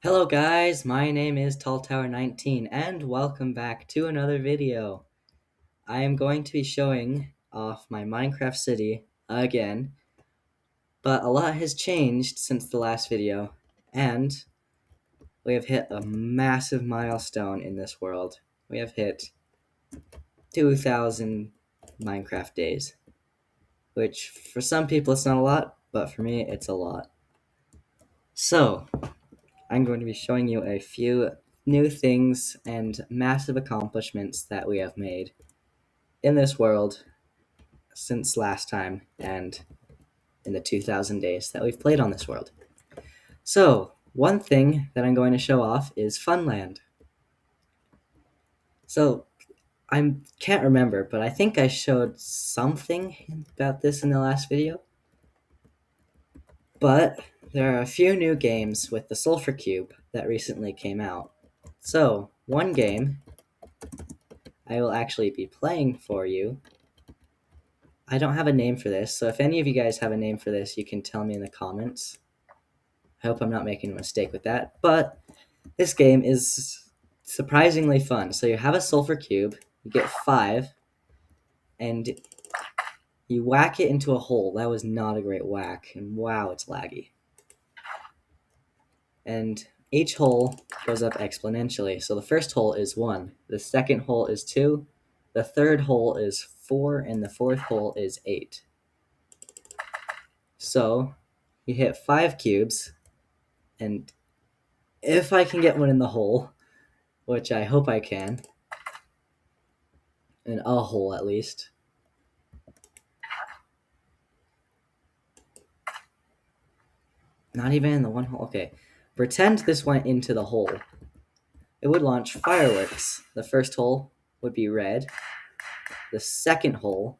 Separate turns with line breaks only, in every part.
Hello guys, my name is TallTower19 and welcome back to another video. I am going to be showing off my Minecraft city again, but a lot has changed since the last video, and we have hit a massive milestone in this world. We have hit 2,000 Minecraft days, which for some people it's not a lot, but for me it's a lot. So, I'm going to be showing you a few new things and massive accomplishments that we have made in this world since last time and in the 2000 days that we've played on this world. So, one thing that I'm going to show off is Funland. So, I can't remember, but I think I showed something about this in the last video. But there are a few new games with the Sulfur Cube that recently came out. So, one game I will actually be playing for you. I don't have a name for this, so if any of you guys have a name for this, you can tell me in the comments. I hope I'm not making a mistake with that, but this game is surprisingly fun. So you have a sulfur cube, you get 5, and you whack it into a hole. That was not a great whack, and wow, it's laggy. And each hole goes up exponentially. So the first hole is 1, the second hole is 2, the third hole is 4, and the fourth hole is 8. So you hit 5 cubes, and if I can get one in the hole, which I hope I can, in a hole at least. Not even in the one hole. Okay. Pretend this went into the hole. It would launch fireworks. The first hole would be red. The second hole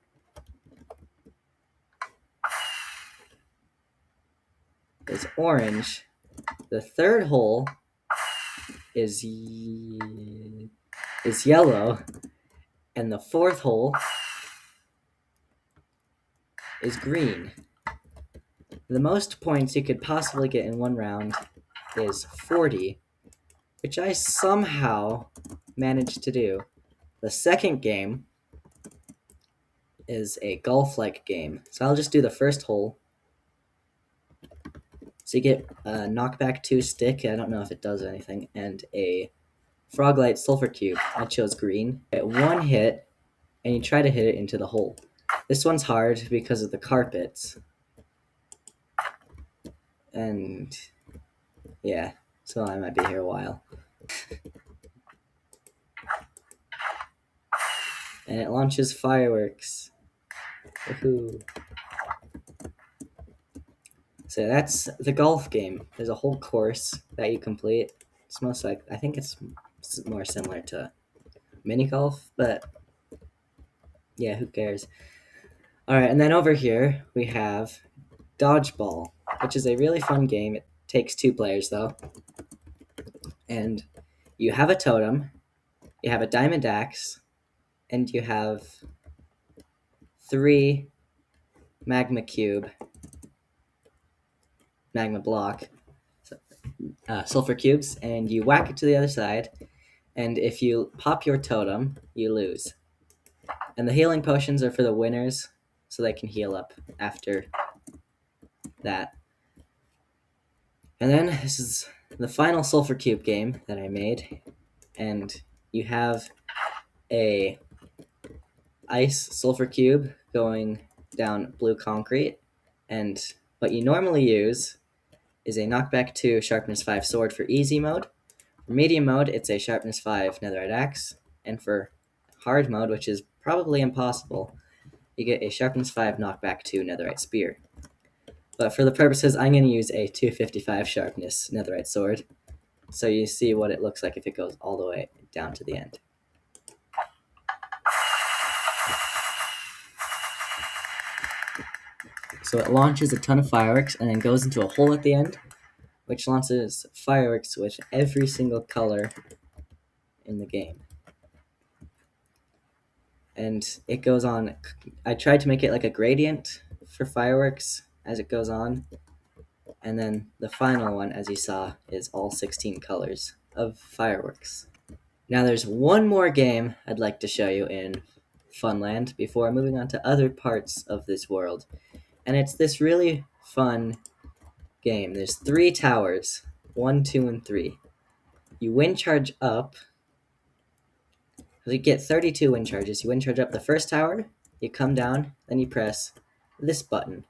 is orange. The third hole is yellow. And the fourth hole is green. The most points you could possibly get in one round is 40, which I somehow managed to do. The second game is a golf-like game. So I'll just do the first hole. So you get a knockback 2 stick, I don't know if it does anything, and a Froglight Sulfur Cube. I chose green. Get 1 hit, and you try to hit it into the hole. This one's hard because of the carpets. And yeah, so I might be here a while. And it launches fireworks. Woohoo. So that's the golf game. There's a whole course that you complete. It's most like, I think it's more similar to mini golf, but yeah, who cares? Alright, and then over here we have Dodgeball, which is a really fun game. It takes 2 players though. And you have a totem, you have a diamond axe, and you have 3 magma block, sulfur cubes, and you whack it to the other side, and if you pop your totem, you lose. And the healing potions are for the winners, so they can heal up after that. And then this is the final sulfur cube game that I made, and you have a ice sulfur cube going down blue concrete, and what you normally use is a knockback 2 sharpness 5 sword for easy mode. For medium mode, it's a sharpness 5 netherite axe, and for hard mode, which is probably impossible, you get a sharpness 5 knockback 2 netherite spear. But for the purposes, I'm going to use a 255 sharpness netherite sword, so you see what it looks like if it goes all the way down to the end. So it launches a ton of fireworks and then goes into a hole at the end, which launches fireworks with every single color in the game. And it goes on. I tried to make it like a gradient for fireworks as it goes on, And then the final one, as you saw, is all 16 colors of fireworks. Now there's one more game I'd like to show you in Funland before moving on to other parts of this world. And it's this really fun game. There's 3 towers, 1, 2, and 3. You wind charge up. You get 32 wind charges. You wind charge up the first tower, you come down, then you press this button.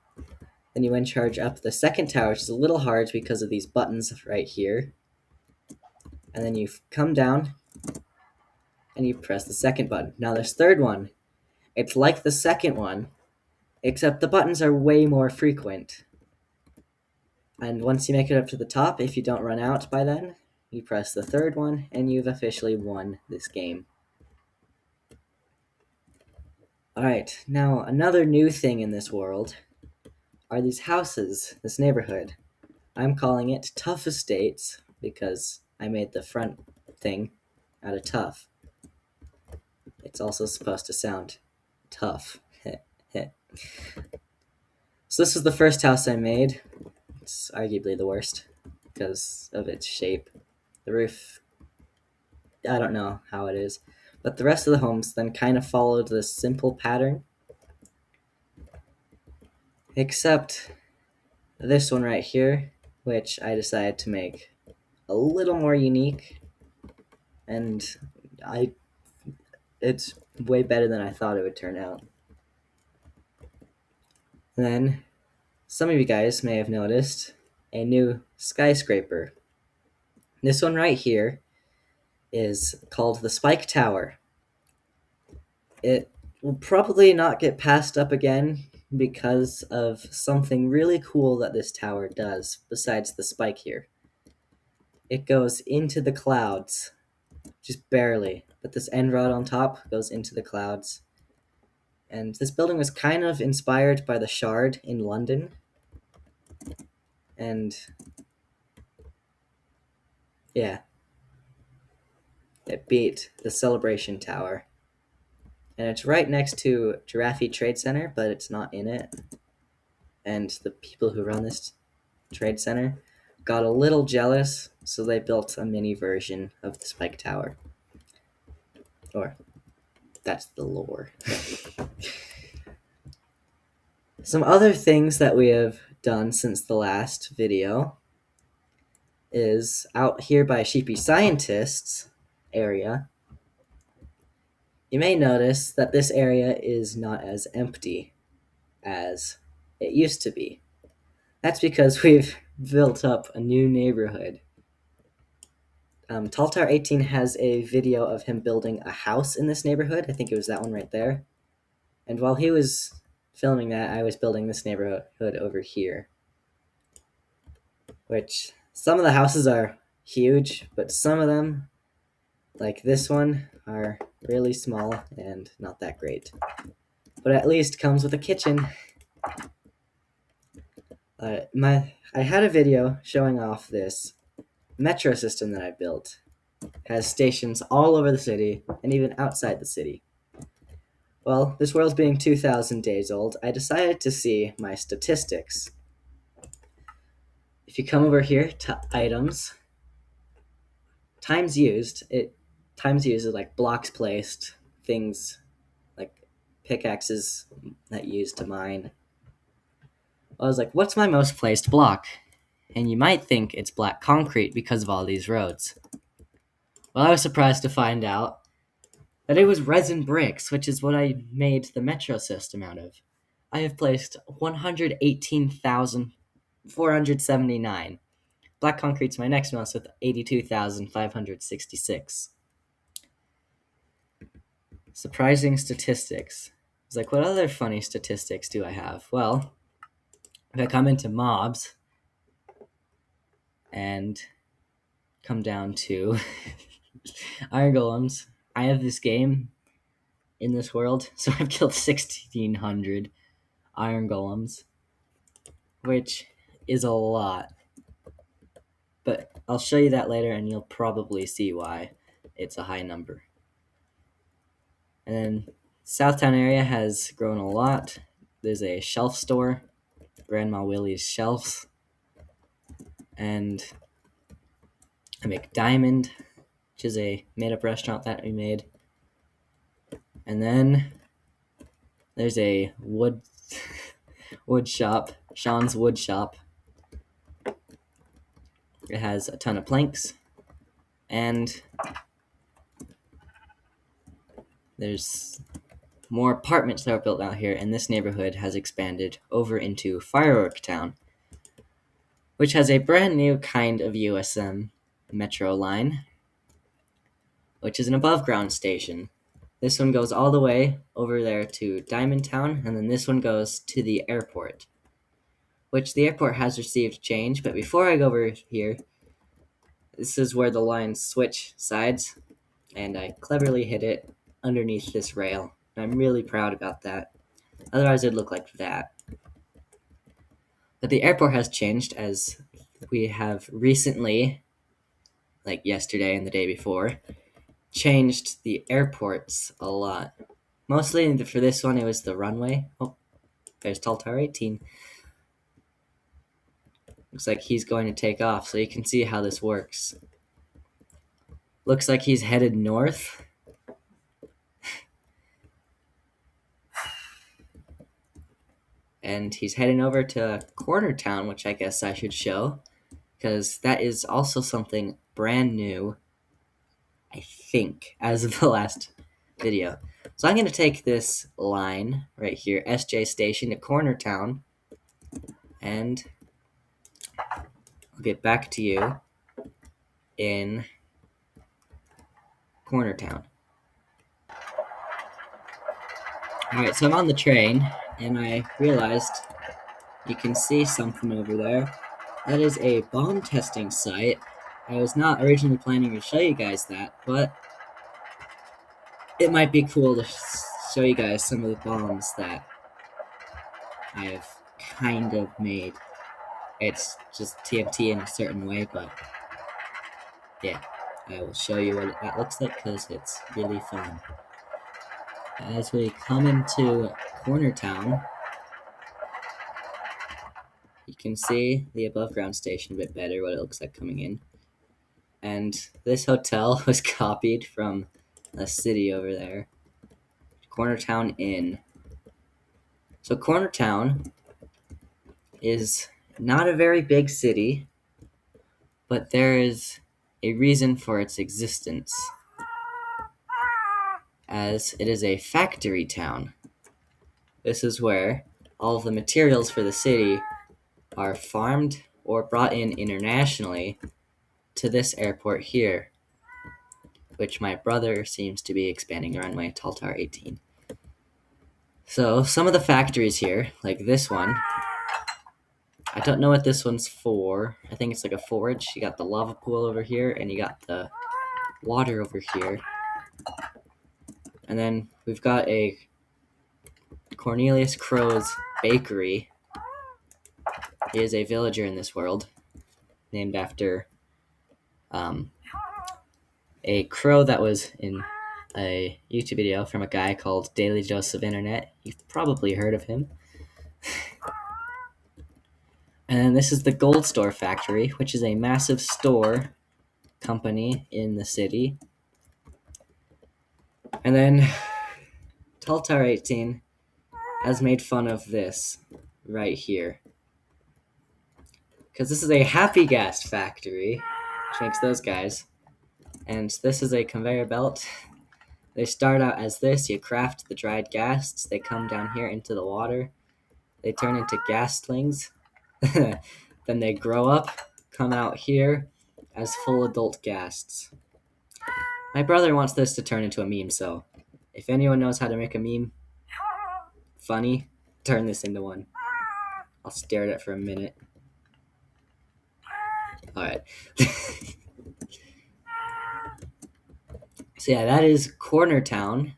Then you wind charge up the second tower, which is a little hard because of these buttons right here. And then you come down, and you press the second button. Now this third one, it's like the second one, except the buttons are way more frequent. And once you make it up to the top, if you don't run out by then, you press the third one, and you've officially won this game. Alright, now another new thing in this world are these houses, this neighborhood. I'm calling it Tough Estates because I made the front thing out of tough. It's also supposed to sound tough. So this is the first house I made. It's arguably the worst because of its shape. The roof, I don't know how it is. But the rest of the homes then kind of followed this simple pattern. Except this one right here, which I decided to make a little more unique. And it's way better than I thought it would turn out. And then, some of you guys may have noticed a new skyscraper. This one right here is called the Spike Tower. It will probably not get passed up again because of something really cool that this tower does, besides the spike here. It goes into the clouds, just barely, but this end rod on top goes into the clouds. And this building was kind of inspired by the Shard in London. And yeah, it beat the Celebration Tower. And it's right next to Giraffe Trade Center, but it's not in it. And the people who run this trade center got a little jealous, so they built a mini version of the Spike Tower. Or, that's the lore. Some other things that we have done since the last video is out here by Sheepy Scientist's area. You may notice that this area is not as empty as it used to be. That's because we've built up a new neighborhood. TallTower18 has a video of him building a house in this neighborhood. I think it was that one right there. And while he was filming that, I was building this neighborhood over here. Which, some of the houses are huge, but some of them, like this one, are really small and not that great. But at least comes with a kitchen. I had a video showing off this metro system that I built. It has stations all over the city and even outside the city. Well, this world's being 2,000 days old, I decided to see my statistics. If you come over here to items, times used is like blocks placed, things like pickaxes that you use to mine. I was like, what's my most placed block? And you might think it's black concrete because of all these roads. Well, I was surprised to find out that it was resin bricks, which is what I made the metro system out of. I have placed 118,479. Black concrete's my next most with 82,566. Surprising statistics. It's like, what other funny statistics do I have? Well, if I come into mobs and come down to iron golems, I have this game in this world, so I've killed 1,600 iron golems, which is a lot. But I'll show you that later, and you'll probably see why it's a high number. And then Southtown area has grown a lot. There's a shelf store, Grandma Willie's Shelves. and I make Diamond, which is a made-up restaurant that we made. And then there's a wood shop, Sean's Wood Shop. It has a ton of planks, and there's more apartments that are built out here, and this neighborhood has expanded over into Firework Town, which has a brand new kind of USM metro line, which is an above-ground station. This one goes all the way over there to Diamond Town, and then this one goes to the airport, which the airport has received change. But before I go over here, this is where the lines switch sides, and I cleverly hid it underneath this rail. And I'm really proud about that. Otherwise, it'd look like that. But the airport has changed, as we have recently, like yesterday and the day before, changed the airports a lot. Mostly for this one, it was the runway. Oh, there's TallTower18. Looks like he's going to take off, so you can see how this works. Looks like he's headed north. And he's heading over to Corner Town, which I guess I should show, because that is also something brand new, I think, as of the last video. So I'm going to take this line right here, SJ Station, to Corner Town, and I'll get back to you in Corner Town. Alright, so I'm on the train, and I realized you can see something over there. That is a bomb testing site. I was not originally planning to show you guys that, but it might be cool to show you guys some of the bombs that I have kind of made. It's just TNT in a certain way, but yeah, I will show you what that looks like because it's really fun. As we come into Corner Town, you can see the above ground station a bit better, what it looks like coming in. And this hotel was copied from a city over there, Corner Town Inn. So Corner Town is not a very big city, but there is a reason for its existence, as it is a factory town. This is where all of the materials for the city are farmed or brought in internationally to this airport here, which my brother seems to be expanding the runway, TallTower18. So some of the factories here, like this one, I don't know what this one's for. I think it's like a forge. You got the lava pool over here, and you got the water over here. And then we've got a Cornelius Crow's bakery. He is a villager in this world, named after a crow that was in a YouTube video from a guy called Daily Dose of Internet. You've probably heard of him. And then this is the Gold Store Factory, which is a massive store company in the city. And then TallTower18 has made fun of this right here, because this is a Happy Gas factory, which makes those guys. And this is a conveyor belt. They start out as this. You craft the dried gas. They come down here into the water. They turn into gas slings. Then they grow up, come out here as full adult ghasts. My brother wants this to turn into a meme, so if anyone knows how to make a meme funny, turn this into one. I'll stare at it for a minute. Alright. So yeah, that is Corner Town.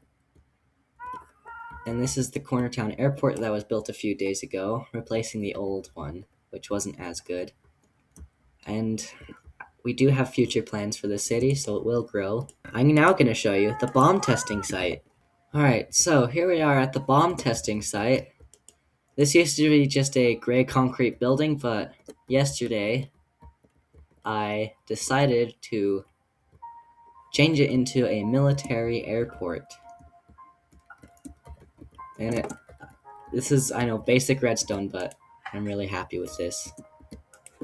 And this is the Corner Town Airport that was built a few days ago, replacing the old one, which wasn't as good. And we do have future plans for the city, so it will grow. I'm now going to show you the bomb testing site. Alright, so here we are at the bomb testing site. This used to be just a gray concrete building, but yesterday I decided to change it into a military airport. And this is, I know, basic redstone, but I'm really happy with this.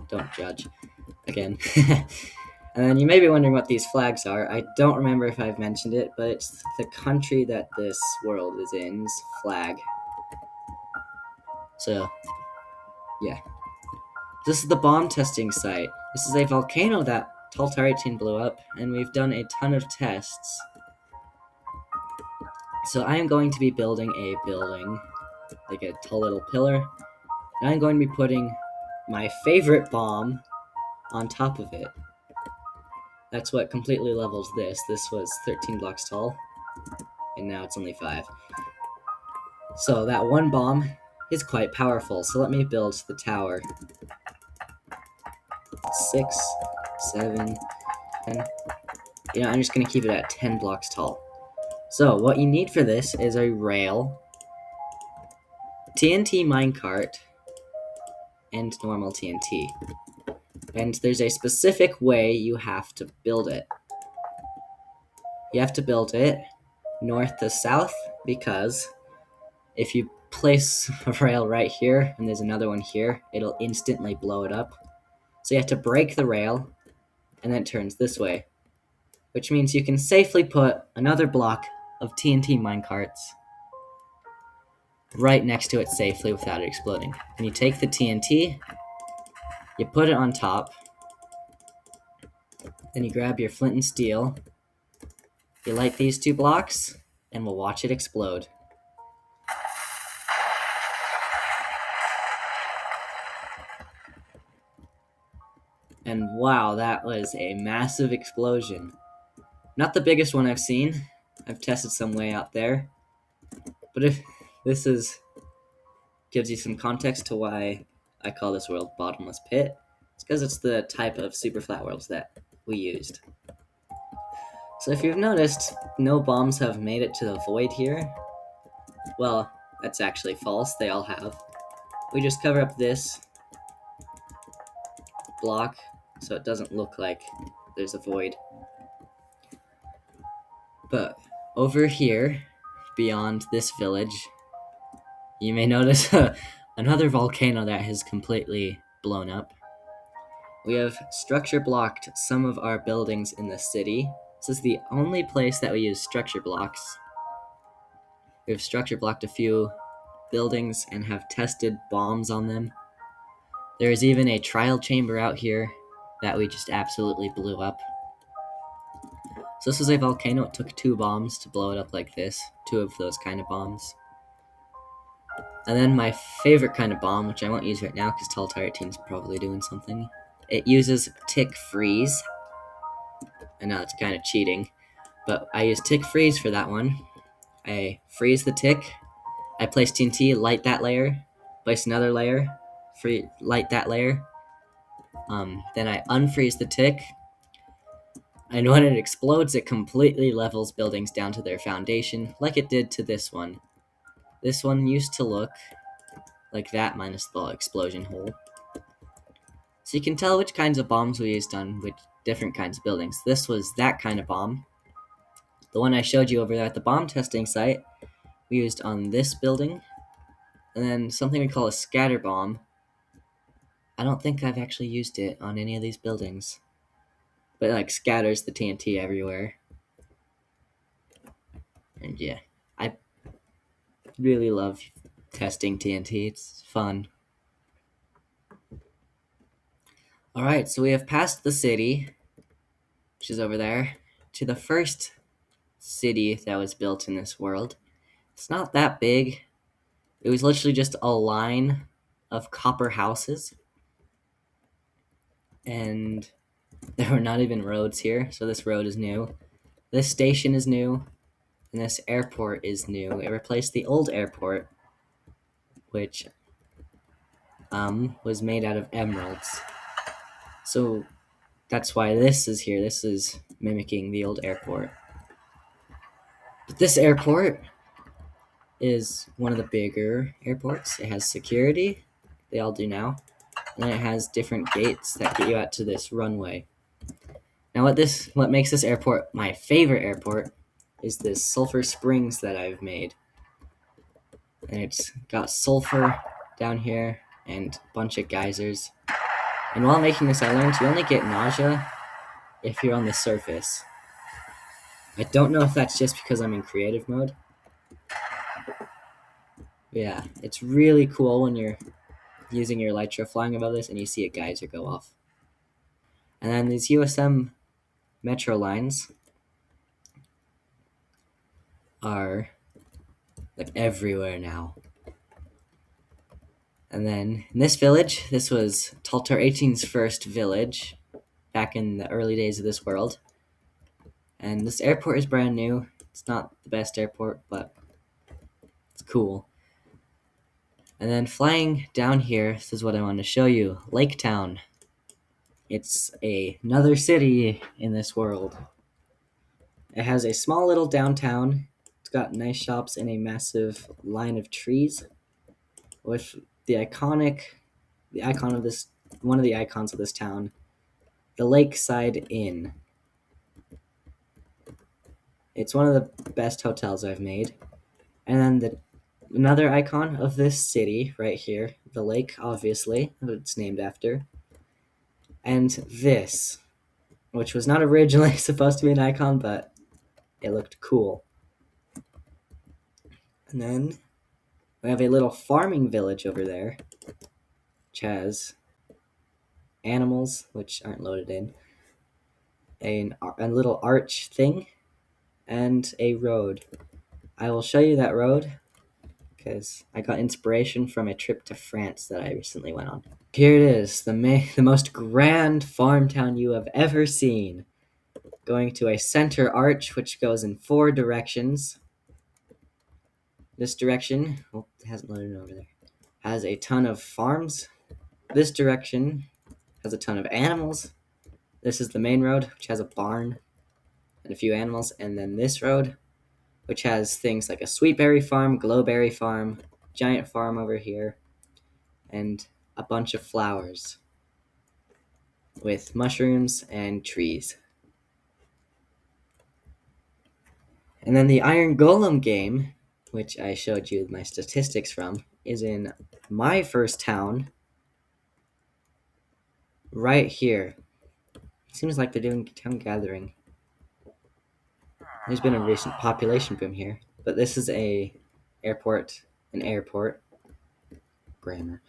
Don't judge. Again. And then you may be wondering what these flags are. I don't remember if I've mentioned it, but it's the country that this world is in's flag. So, yeah. This is the bomb testing site. This is a volcano that TallTower18 blew up, and we've done a ton of tests. So I am going to be building a building, like a tall little pillar, and I'm going to be putting my favorite bomb on top of it. That's what completely levels this. This was 13 blocks tall, and now it's only 5. So that one bomb is quite powerful, so let me build the tower. 6, 7, 10. You know, I'm just gonna keep it at 10 blocks tall. So what you need for this is a rail, TNT minecart, and normal TNT. And there's a specific way you have to build it. You have to build it north to south, because if you place a rail right here and there's another one here, it'll instantly blow it up. So you have to break the rail, and then it turns this way, which means you can safely put another block of TNT minecarts right next to it safely without it exploding. And you take the TNT, you put it on top, then you grab your flint and steel, you light these 2 blocks, and we'll watch it explode. And wow, that was a massive explosion. Not the biggest one I've seen. I've tested some way out there. But if this gives you some context to why I call this world Bottomless Pit, it's because it's the type of super flat worlds that we used. So if you've noticed, no bombs have made it to the void here. Well, that's actually false, they all have. We just cover up this block so it doesn't look like there's a void. But over here, beyond this village, you may notice another volcano that has completely blown up. We have structure blocked some of our buildings in the city. This is the only place that we use structure blocks. We've structure blocked a few buildings and have tested bombs on them. There is even a trial chamber out here that we just absolutely blew up. So this is a volcano. It took 2 bombs to blow it up like this. 2 of those kind of bombs. And then my favorite kind of bomb, which I won't use right now because TallTower18 is probably doing something. It uses tick freeze. I know it's kind of cheating, but I use tick freeze for that one. I freeze the tick, I place TNT, light that layer, place another layer, light that layer. Then I unfreeze the tick, and when it explodes, it completely levels buildings down to their foundation, like it did to this one. This one used to look like that minus the explosion hole. So you can tell which kinds of bombs we used on which different kinds of buildings. This was that kind of bomb. The one I showed you over there at the bomb testing site, we used on this building. And then something we call a scatter bomb. I don't think I've actually used it on any of these buildings. But it like scatters the TNT everywhere. And yeah, I really love testing TNT. It's fun. Alright, so we have passed the city, which is over there, to the first city that was built in this world. It's not that big. It was literally just a line of copper houses. And there were not even roads here, so this road is new. This station is new, and this airport is new. It replaced the old airport, which was made out of emeralds. So that's why this is here. This is mimicking the old airport. But this airport is one of the bigger airports. It has security. They all do now. And it has different gates that get you out to this runway. Now what makes this airport my favorite airport is this sulfur springs that I've made. And it's got sulfur down here and a bunch of geysers. And while making this, I learned you only get nausea if you're on the surface. I don't know if that's just because I'm in creative mode. But yeah, it's really cool when you're using your elytra flying above this and you see a geyser go off. And then these USM metro lines are like everywhere now. And then in this village, this was TallTower18's first village back in the early days of this world. And this airport is brand new. It's not the best airport, but it's cool. And then flying down here, this is what I want to show you. Lake Town. It's another city in this world. It has a small little downtown. It's got nice shops and a massive line of trees with the icon of this, one of the icons of this town, the Lakeside Inn. It's one of the best hotels I've made. And then another icon of this city right here, the lake, obviously, that it's named after. And this, which was not originally supposed to be an icon, but it looked cool. And then we have a little farming village over there, which has animals, which aren't loaded in, a little arch thing, and a road. I will show you that road because I got inspiration from a trip to France that I recently went on. Here it is, the most grand farm town you have ever seen. Going to a center arch, which goes in 4 directions. This direction, well, it hasn't loaded over there, has a ton of farms. This direction has a ton of animals. This is the main road, which has a barn and a few animals. And then this road, which has things like a sweetberry farm, glowberry farm, giant farm over here, and a bunch of flowers with mushrooms and trees. And then the Iron Golem game, which I showed you my statistics from, is in my first town right here. Seems like they're doing town gathering. There's been a recent population boom here, but this is an airport, grammar.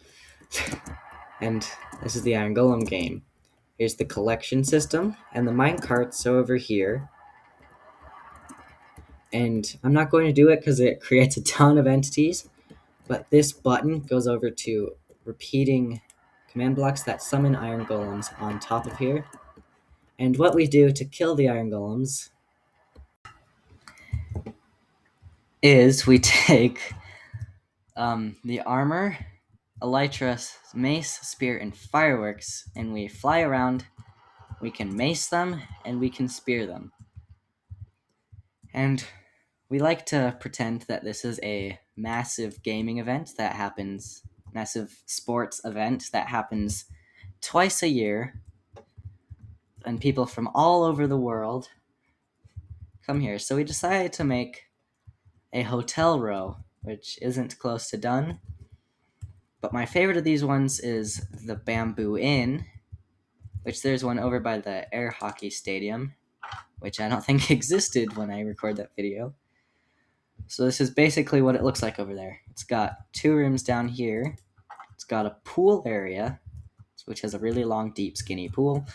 And this is the Iron Golem game. Here's the collection system, and the mine carts are over here. And I'm not going to do it because it creates a ton of entities, but this button goes over to repeating command blocks that summon iron golems on top of here. And what we do to kill the iron golems is we take the armor, elytra, mace, spear, and fireworks, and we fly around. We can mace them, and we can spear them. And we like to pretend that this is a massive gaming event that happens, massive sports event that happens twice a year, and people from all over the world come here. So we decided to make a hotel row, which isn't close to done. But my favorite of these ones is the Bamboo Inn, which there's one over by the air hockey stadium, which I don't think existed when I recorded that video. So this is basically what it looks like over there. It's got 2 rooms down here. It's got a pool area, which has a really long, deep, skinny pool.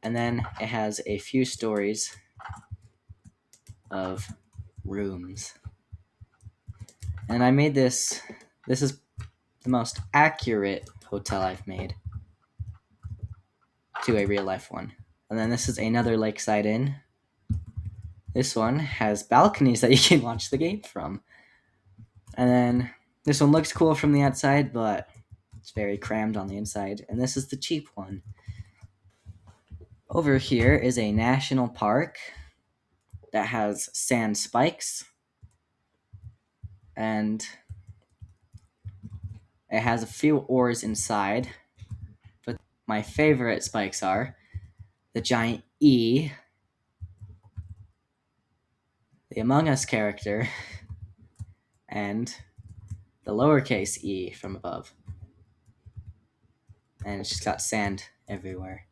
And then it has a few stories of rooms. And I made this is the most accurate hotel I've made to a real life one. And then this is another lakeside inn. This one has balconies that you can watch the game from. And then this one looks cool from the outside, but it's very crammed on the inside. And this is the cheap one. Over here is a national park that has sand spikes. And it has a few ores inside. my favorite spikes are the giant E, the Among Us character, and the lowercase e from above. And it's just got sand everywhere.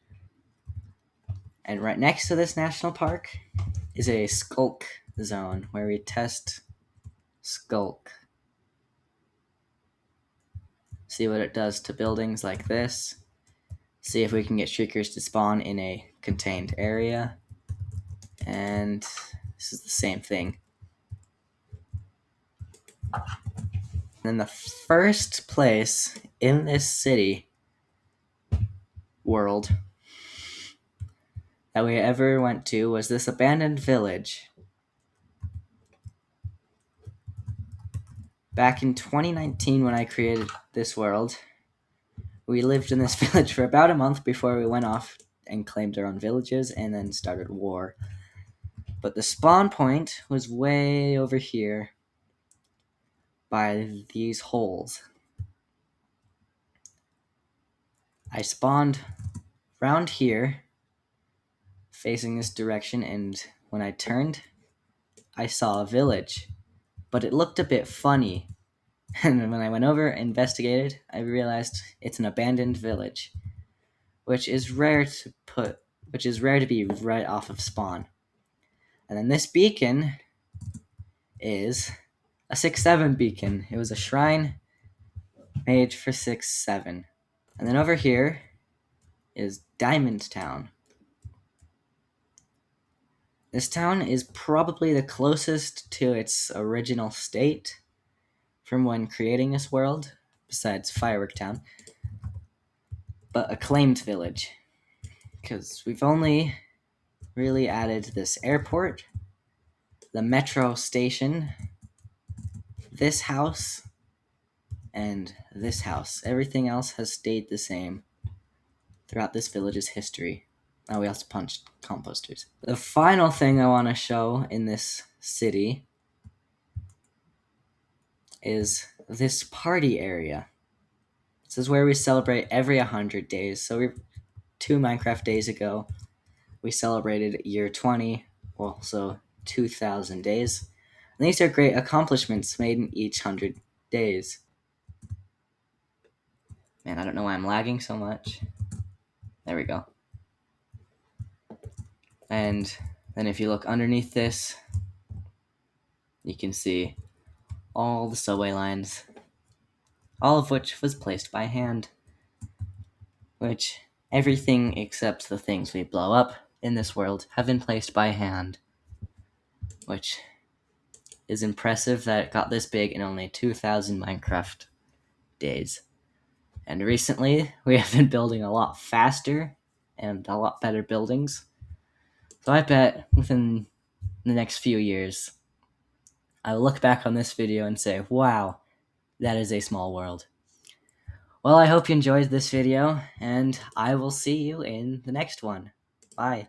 And right next to this national park is a skulk zone where we test skulk. See what it does to buildings like this. See if we can get shriekers to spawn in a contained area. And this is the same thing. Then the first place in this city world that we ever went to was this abandoned village. Back in 2019, when I created this world, we lived in this village for about a month before we went off and claimed our own villages and then started war. But the spawn point was way over here by these holes. I spawned round here, facing this direction, and when I turned, I saw a village, but it looked a bit funny. And when I went over and investigated, I realized it's an abandoned village, which is rare to be right off of spawn. And then this beacon is a 6-7 beacon. It was a shrine made for 6-7. And then over here is Diamond Town. This town is probably the closest to its original state from when creating this world, besides Firework Town, but a claimed village, because we've only really added this airport, the metro station, this house, and this house. Everything else has stayed the same throughout this village's history. Oh, we also punched composters. The final thing I want to show in this city is this party area. This is where we celebrate every 100 days. So 2 Minecraft days ago, we celebrated year 20, well, so 2,000 days. And these are great accomplishments made in each 100 days. Man, I don't know why I'm lagging so much. There we go. And then if you look underneath this, you can see all the subway lines, all of which was placed by hand. Which everything except the things we blow up in this world have been placed by hand. Which is impressive that it got this big in only 2,000 Minecraft days. And recently, we have been building a lot faster and a lot better buildings. So I bet within the next few years, I'll look back on this video and say, wow, that is a small world. Well, I hope you enjoyed this video, and I will see you in the next one. Bye.